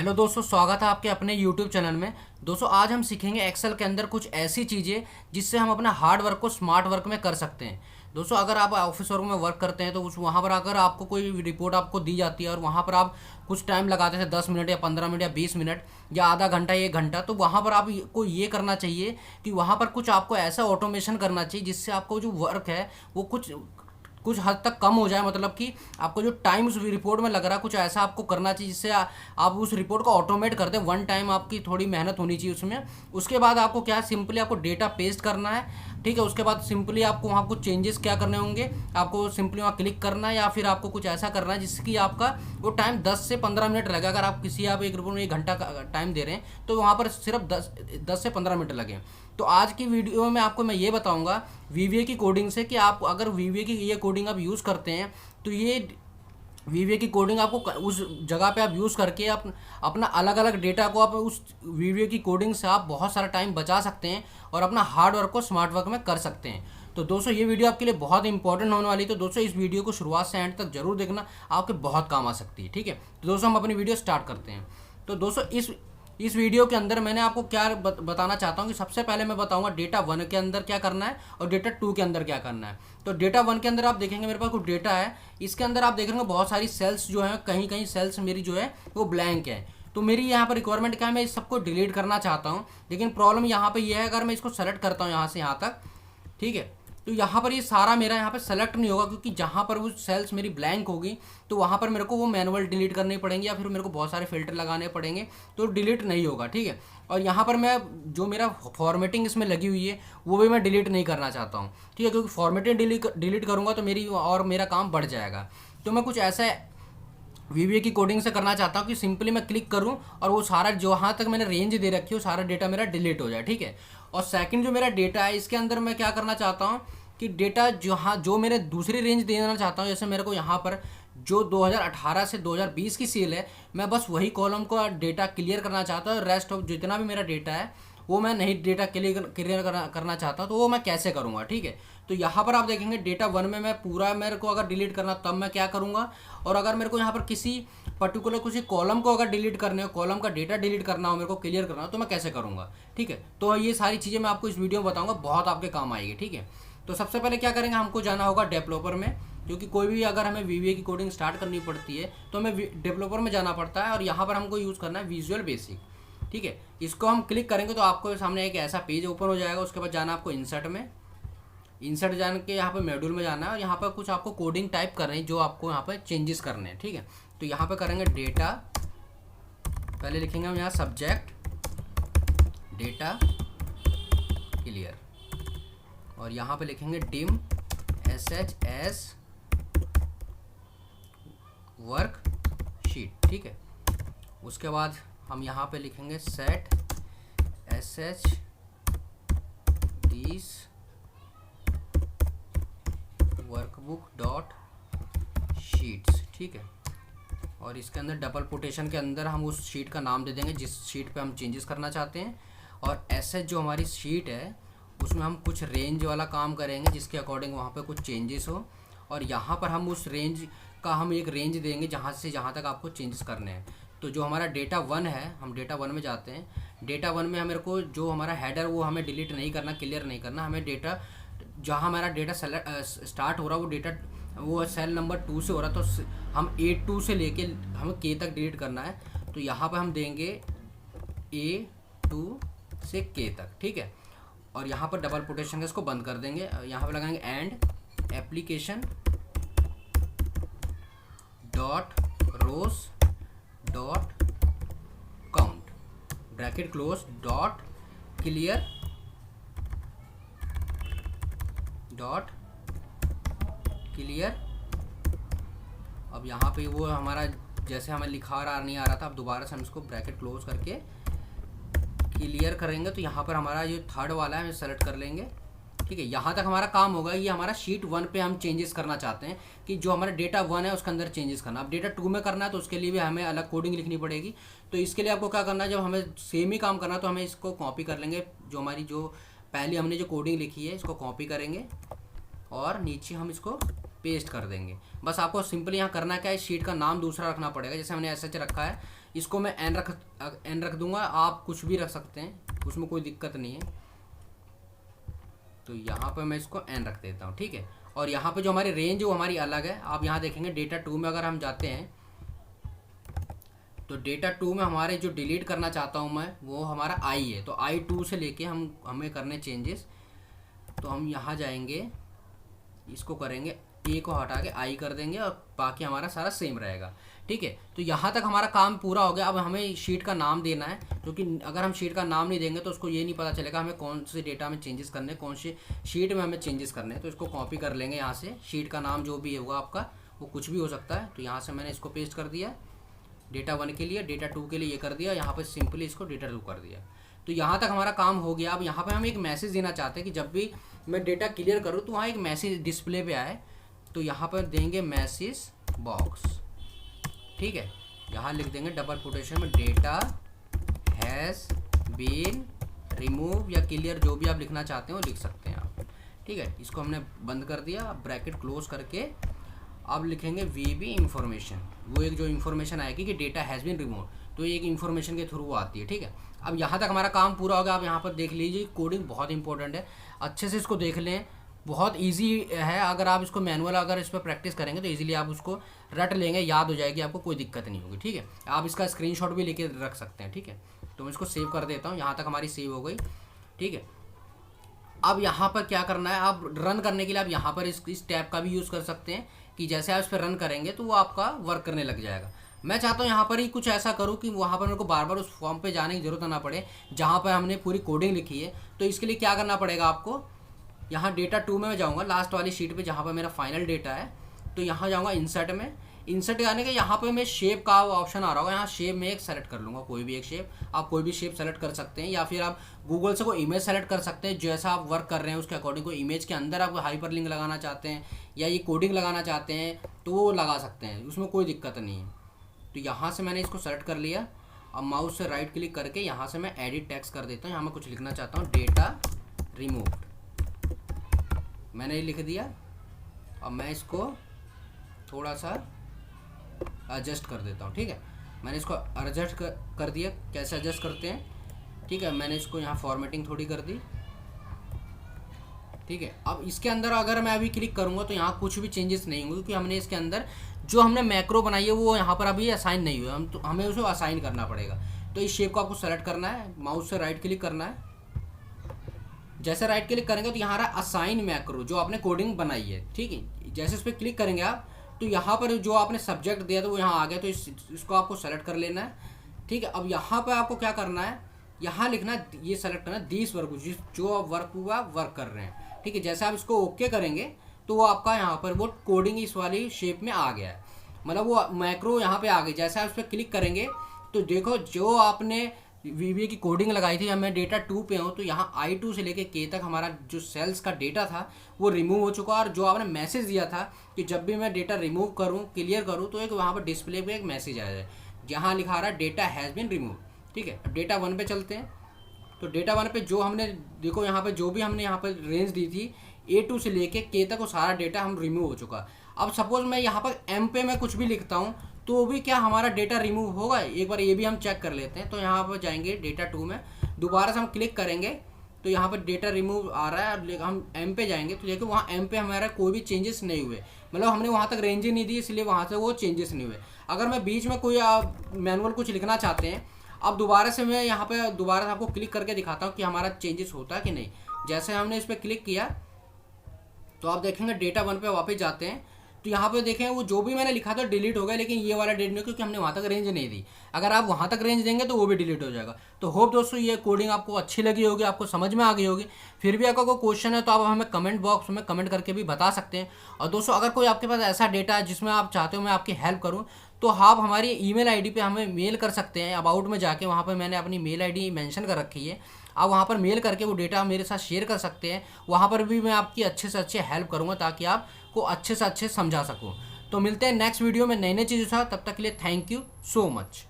Hello दोस्तों, स्वागत है आपके अपने यूट्यूब चैनल में। दोस्तों आज हम सीखेंगे एक्सेल के अंदर कुछ ऐसी चीज़ें जिससे हम अपना हार्ड वर्क को स्मार्ट वर्क में कर सकते हैं। दोस्तों अगर आप ऑफिस वर्क में वर्क करते हैं तो उस वहाँ पर अगर आपको कोई रिपोर्ट आपको दी जाती है और वहाँ पर आप कुछ टाइम लगाते थे 10 मिनट या 15 मिनट या 20 मिनट या आधा घंटा 1 घंटा, तो वहाँ पर आपको ये करना चाहिए कि वहाँ पर कुछ आपको ऐसा ऑटोमेशन करना चाहिए जिससे आपको जो वर्क है वो कुछ कुछ हद तक कम हो जाए। मतलब कि आपको जो टाइम उस रिपोर्ट में लग रहा है कुछ ऐसा आपको करना चाहिए जिससे आप उस रिपोर्ट को ऑटोमेट कर दे। वन टाइम आपकी थोड़ी मेहनत होनी चाहिए उसमें। उसके बाद आपको क्या है, सिंपली आपको डेटा पेस्ट करना है, ठीक है। उसके बाद सिंपली आपको वहाँ कुछ चेंजेस क्या करने होंगे, आपको सिंपली वहाँ क्लिक करना है या फिर आपको कुछ ऐसा करना है जिसकी आपका वो टाइम 10 से 15 मिनट लगेगा। अगर आप एक रिपोर्ट में 1 घंटा का टाइम दे रहे हैं तो वहाँ पर सिर्फ 10 से 15 मिनट लगे। तो आज की वीडियो में आपको मैं ये बताऊंगा वीवीए की कोडिंग से कि आप अगर वीवीए की ये कोडिंग आप यूज़ करते हैं तो ये वीवीए की कोडिंग आपको उस जगह पे आप यूज़ करके अपना अलग अलग डेटा को आप उस वीवीए की कोडिंग से आप बहुत सारा टाइम बचा सकते हैं और अपना हार्ड वर्क को स्मार्ट वर्क में कर सकते हैं। तो दोस्तों ये वीडियो आपके लिए बहुत इंपॉर्टेंट होने वाली है, तो दोस्तों इस वीडियो को शुरुआत से एंड तक जरूर देखना, आपके बहुत काम आ सकती है, ठीक है। तो दोस्तों हम अपनी वीडियो स्टार्ट करते हैं। तो दोस्तों इस वीडियो के अंदर मैंने आपको क्या बताना चाहता हूँ कि सबसे पहले मैं बताऊंगा डेटा 1 के अंदर क्या करना है और डेटा 2 के अंदर क्या करना है। तो डेटा 1 के अंदर आप देखेंगे मेरे पास कुछ डेटा है, इसके अंदर आप देखेंगे बहुत सारी सेल्स जो है, कहीं कहीं सेल्स मेरी जो है वो ब्लैंक है। तो मेरी यहाँ पर रिक्वायरमेंट क्या है, मैं इस सबको डिलीट करना चाहता हूँ, लेकिन प्रॉब्लम यहाँ पर यह है अगर मैं इसको सेलेक्ट करता हूँ यहाँ से यहाँ तक, ठीक है, तो यहाँ पर ये सारा मेरा यहाँ पर सेलेक्ट नहीं होगा क्योंकि जहाँ पर वो सेल्स मेरी ब्लैंक होगी तो वहाँ पर मेरे को वो मैनुअल डिलीट करनी पड़ेंगी या फिर मेरे को बहुत सारे फिल्टर लगाने पड़ेंगे, तो डिलीट नहीं होगा, ठीक है। और यहाँ पर मैं जो मेरा फॉर्मेटिंग इसमें लगी हुई है वो भी मैं डिलीट नहीं करना चाहता हूँ, ठीक है, क्योंकि फॉर्मेटिंग डिलीट करूँगा तो मेरा काम बढ़ जाएगा। तो मैं कुछ ऐसा वीवीए की कोडिंग से करना चाहता हूँ कि सिंपली मैं क्लिक करूँ और वो सारा जहाँ तक मैंने रेंज दे रखी है वो सारा डेटा मेरा डिलीट हो जाए, ठीक है। और सेकंड जो मेरा डेटा है इसके अंदर मैं क्या करना चाहता हूँ कि डेटा जो मेरे दूसरी रेंज देना चाहता हूँ, जैसे मेरे को यहाँ पर जो 2018 से 2020 की सेल है मैं बस वही कॉलम को डेटा क्लियर करना चाहता हूँ। रेस्ट ऑफ जितना भी मेरा डेटा है वो मैं नहीं डेटा क्लियर करना चाहता, तो वो मैं कैसे करूँगा, ठीक है। तो यहाँ पर आप देखेंगे डेटा 1 में मैं पूरा मेरे को अगर डिलीट करना तब मैं क्या करूँगा, और अगर मेरे को यहाँ पर किसी पर्टिकुलर किसी कॉलम को अगर डिलीट करने हो, कॉलम का डेटा डिलीट करना हो, मेरे को क्लियर करना हो, तो मैं कैसे करूँगा, ठीक है। तो ये सारी चीज़ें मैं आपको इस वीडियो में बताऊँगा, बहुत आपके काम आएगी, ठीक है। तो सबसे पहले क्या करेंगे, हमको जाना होगा डेवलपर में, क्योंकि कोई भी अगर हमें वीवीए की कोडिंग स्टार्ट करनी पड़ती है तो हमें डेवलपर में जाना पड़ता है और यहाँ पर हमको यूज़ करना है विजुअल बेसिक, ठीक है। इसको हम क्लिक करेंगे तो आपको सामने एक ऐसा पेज ओपन हो जाएगा। उसके बाद जाना आपको इंसर्ट में, इंसर्ट जान के यहाँ पर मॉड्यूल में जाना है और यहाँ पर कुछ आपको कोडिंग टाइप करनी है जो आपको यहाँ पर चेंजेस करने हैं, ठीक है। तो यहाँ पर करेंगे डेटा, पहले लिखेंगे हम यहाँ सब्जेक्ट डेटा क्लियर और यहाँ पे लिखेंगे डिम SHS वर्क शीट, ठीक है। उसके बाद हम यहाँ पे लिखेंगे set SH this workbook dot sheets, ठीक है। और इसके अंदर डबल कोटेशन के अंदर हम उस शीट का नाम दे देंगे जिस शीट पे हम चेंजेस करना चाहते हैं। और SH जो हमारी शीट है उसमें हम कुछ रेंज वाला काम करेंगे जिसके अकॉर्डिंग वहाँ पे कुछ चेंजेस हो, और यहाँ पर हम उस रेंज का हम एक रेंज देंगे जहाँ से जहाँ तक आपको चेंजेस करने हैं। तो जो हमारा डेटा 1 है, हम डेटा 1 में जाते हैं। डेटा 1 में मेरे को जो हमारा हेडर वो हमें डिलीट नहीं करना, क्लियर नहीं करना, हमें डेटा जहाँ हमारा डेटा स्टार्ट हो रहा है वो डेटा वो सेल नंबर 2 से हो रहा है, तो हम A2 से लेके हमें K तक डिलीट करना है। तो यहाँ पर हम देंगे A2 से K तक, ठीक है। और यहाँ पर डबल कोटेशन का इसको बंद कर देंगे, यहाँ पर लगाएंगे and application dot rows dot count bracket close dot clear dot clear. अब यहाँ पे वो हमारा जैसे हमें लिखा रहा नहीं आ रहा था, अब दोबारा से हम इसको ब्रैकेट क्लोज करके क्लियर करेंगे तो यहाँ पर हमारा जो थर्ड वाला है हमें सेलेक्ट कर लेंगे, ठीक है। यहाँ तक हमारा काम होगा। ये हमारा शीट 1 पे हम चेंजेस करना चाहते हैं कि जो हमारा डेटा 1 है उसके अंदर चेंजेस करना। अब डेटा 2 में करना है तो उसके लिए भी हमें अलग कोडिंग लिखनी पड़ेगी। तो इसके लिए आपको क्या करना है, जब हमें सेम ही काम करना है तो हमें इसको कॉपी कर लेंगे, जो हमारी जो पहले हमने जो कोडिंग लिखी है इसको कॉपी करेंगे और नीचे हम इसको पेस्ट कर देंगे। बस आपको सिंपली यहाँ करना क्या है, शीट का नाम दूसरा रखना पड़ेगा। जैसे हमने एसएच रखा है, इसको मैं एन रख दूंगा, आप कुछ भी रख सकते हैं, उसमें कोई दिक्कत नहीं है। तो यहाँ पर मैं इसको एन रख देता हूँ, ठीक है। और यहाँ पे जो हमारी रेंज है वो हमारी अलग है। आप यहाँ देखेंगे डेटा 2 में अगर हम जाते हैं तो डेटा 2 में हमारे जो डिलीट करना चाहता हूँ मैं वो हमारा आई है। तो I2 से लेके हमें करने चेंजेस। तो हम यहाँ जाएंगे, इसको करेंगे, ए को हटा के आई कर देंगे और बाकी हमारा सारा सेम रहेगा, ठीक है। तो यहाँ तक हमारा काम पूरा हो गया। अब हमें शीट का नाम देना है, क्योंकि अगर हम शीट का नाम नहीं देंगे तो उसको ये नहीं पता चलेगा हमें कौन से डेटा में चेंजेस करने, कौन से शीट में हमें चेंजेस करने हैं। तो इसको कॉपी कर लेंगे यहाँ से। शीट का नाम जो भी होगा आपका वो कुछ भी हो सकता है। तो यहाँ से मैंने इसको पेस्ट कर दिया, डेटा 1 के लिए, डेटा 2 के लिए ये कर दिया, यहाँ पर सिंपली इसको डेटा 2 कर दिया। तो यहाँ तक हमारा काम हो गया। अब यहाँ पे हम एक मैसेज देना चाहते हैं कि जब भी मैं डेटा क्लियर करूँ तो वहाँ एक मैसेज डिस्प्ले पे आए। तो यहाँ पर देंगे मैसेज बॉक्स, ठीक है। यहाँ लिख देंगे डबल कोटेशन में डेटा हैज़ बीन रिमूव, या क्लियर, जो भी आप लिखना चाहते हो लिख सकते हैं आप, ठीक है। इसको हमने बंद कर दिया। अब ब्रैकेट क्लोज करके अब लिखेंगे वीबी इंफॉर्मेशन। वो एक जो इन्फॉर्मेशन आएगी कि डेटा हैज़ बीन रिमूव, तो एक इन्फॉर्मेशन के थ्रू वो आती है, ठीक है। अब यहाँ तक हमारा काम पूरा हो गया। आप यहाँ पर देख लीजिए, कोडिंग बहुत इंपॉर्टेंट है, अच्छे से इसको देख लें। बहुत इजी है, अगर आप इसको मैनुअल अगर इस पर प्रैक्टिस करेंगे तो इजीली आप उसको रट लेंगे, याद हो जाएगी, आपको कोई दिक्कत नहीं होगी, ठीक है। आप इसका स्क्रीनशॉट भी लेके रख सकते हैं, ठीक है। तो मैं इसको सेव कर देता हूँ। यहाँ तक हमारी सेव हो गई, ठीक है। अब यहाँ पर क्या करना है, आप रन करने के लिए आप यहाँ पर इस टैब का भी यूज़ कर सकते हैं कि जैसे आप इस पर रन करेंगे तो वो आपका वर्क करने लग जाएगा। मैं चाहता हूँ यहाँ पर ही कुछ ऐसा करूँ कि वहाँ पर मेरे को बार बार उस फॉर्म पे जाने की ज़रूरत ना पड़े जहाँ पर हमने पूरी कोडिंग लिखी है। तो इसके लिए क्या करना पड़ेगा आपको, यहाँ डेटा 2 में मैं जाऊँगा, लास्ट वाली शीट पे जहाँ पर मेरा फाइनल डेटा है। तो यहाँ जाऊँगा इंसर्ट में, इंसर्ट आने के यहाँ पे मैं शेप का ऑप्शन आ रहा होगा, यहाँ शेप में एक सेलेक्ट कर लूँगा, कोई भी एक शेप। आप कोई भी शेप सेलेक्ट कर सकते हैं, या फिर आप गूगल से कोई इमेज सेलेक्ट कर सकते हैं। जैसा आप वर्क कर रहे हैं उसके अकॉर्डिंग, कोई इमेज के अंदर आप हाइपर लिंक लगाना चाहते हैं या ये कोडिंग लगाना चाहते हैं तो वो लगा सकते हैं, उसमें कोई दिक्कत नहीं है। तो यहाँ से मैंने इसको सेलेक्ट कर लिया। अब माउस से राइट क्लिक करके यहाँ से मैं एडिट टेक्स्ट कर देता हूँ। यहाँ मैं कुछ लिखना चाहता हूँ, डेटा रिमूव्ड, मैंने ये लिख दिया। अब मैं इसको थोड़ा सा एडजस्ट कर देता हूँ, ठीक है। मैंने इसको एडजस्ट कर दिया। कैसे एडजस्ट करते हैं, ठीक है। मैंने इसको यहाँ फॉर्मेटिंग थोड़ी कर दी, ठीक है। अब इसके अंदर अगर मैं अभी क्लिक करूँगा तो यहाँ कुछ भी चेंजेस नहीं होंगे, क्योंकि हमने इसके अंदर जो हमने मैक्रो बनाई है वो यहाँ पर अभी असाइन नहीं हुआ, तो हमें उसे असाइन करना पड़ेगा। तो इस शेप को आपको सेलेक्ट करना है, माउस से राइट क्लिक करना है। जैसे राइट क्लिक करेंगे तो यहाँ रहा असाइन मैक्रो, जो आपने कोडिंग बनाई है, ठीक है। जैसे इस पर क्लिक करेंगे आप तो यहाँ पर जो आपने सब्जेक्ट दिया था वो यहाँ आ गया। तो इसको आपको सेलेक्ट कर लेना है, ठीक है। अब यहाँ पर आपको क्या करना है, यहाँ लिखना, ये सेलेक्ट करना दिस वर्क, जो वर्क हुआ वर्क कर रहे हैं, ठीक है। जैसे आप इसको ओके करेंगे तो वो आपका यहाँ पर वो कोडिंग इस वाली शेप में आ गया है, मतलब वो मैक्रो यहाँ पे आ गई। जैसे आप इस पर क्लिक करेंगे तो देखो जो आपने वीबी की कोडिंग लगाई थी, मैं डेटा 2 पे हूँ, तो यहाँ I2 से लेके K तक हमारा जो सेल्स का डेटा था वो रिमूव हो चुका। और जो आपने मैसेज दिया था कि जब भी मैं डेटा रिमूव करूँ, क्लियर करूँ, तो एक वहाँ पर डिस्प्ले पे एक मैसेज आ जाए जहाँ लिखा रहा है डेटा हैज़ बीन रिमूव, ठीक है। अब डेटा 1 पे चलते हैं। तो डेटा 1 पे जो हमने, देखो यहाँ पे जो भी हमने यहाँ पर रेंज दी थी A2 से लेके K तक, वो सारा डेटा हम रिमूव हो चुका। अब सपोज मैं यहाँ पर M पे मैं कुछ भी लिखता हूँ तो भी क्या हमारा डेटा रिमूव होगा, एक बार ये भी हम चेक कर लेते हैं। तो यहाँ पर जाएंगे डेटा 2 में, दोबारा से हम क्लिक करेंगे तो यहाँ पर डेटा रिमूव आ रहा है। हम M पे जाएंगे तो देखो वहाँ M पे हमारा कोई भी चेंजेस नहीं हुए, मतलब हमने वहाँ तक रेंज ही नहीं दी, इसलिए वहाँ से वो चेंजेस नहीं हुए। अगर मैं बीच में कोई मैनुअल कुछ लिखना चाहते हैं, अब दोबारा से मैं यहाँ पे दोबारा से आपको क्लिक करके दिखाता हूँ कि हमारा चेंजेस होता है कि नहीं। जैसे हमने इस पर क्लिक किया तो आप देखेंगे डेटा 1 पे वापस जाते हैं तो यहाँ पे देखें वो जो भी मैंने लिखा था डिलीट हो गया, लेकिन ये वाला डिलीट नहीं, क्योंकि हमने वहाँ तक रेंज नहीं दी। अगर आप वहाँ तक रेंज देंगे तो वो भी डिलीट हो जाएगा। तो होप दोस्तों ये कोडिंग आपको अच्छी लगी होगी, आपको समझ में आ गई होगी। फिर भी आपका कोई क्वेश्चन है तो आप हमें कमेंट बॉक्स में कमेंट करके भी बता सकते हैं। और दोस्तों अगर कोई आपके पास ऐसा डेटा है जिसमें आप चाहते हो मैं आपकी हेल्प करूँ, तो आप हमारी ईमेल आईडी पे हमें मेल कर सकते हैं। अबाउट में जाके वहाँ पर मैंने अपनी मेल आईडी मेंशन कर रखी है, आप वहाँ पर मेल करके वो डेटा मेरे साथ शेयर कर सकते हैं। वहाँ पर भी मैं आपकी अच्छे से अच्छे हेल्प करूँगा ताकि आपको अच्छे से अच्छे समझा सकूँ। तो मिलते हैं नेक्स्ट वीडियो में नई नई चीज़ों के साथ, तब तक के लिए थैंक यू सो मच।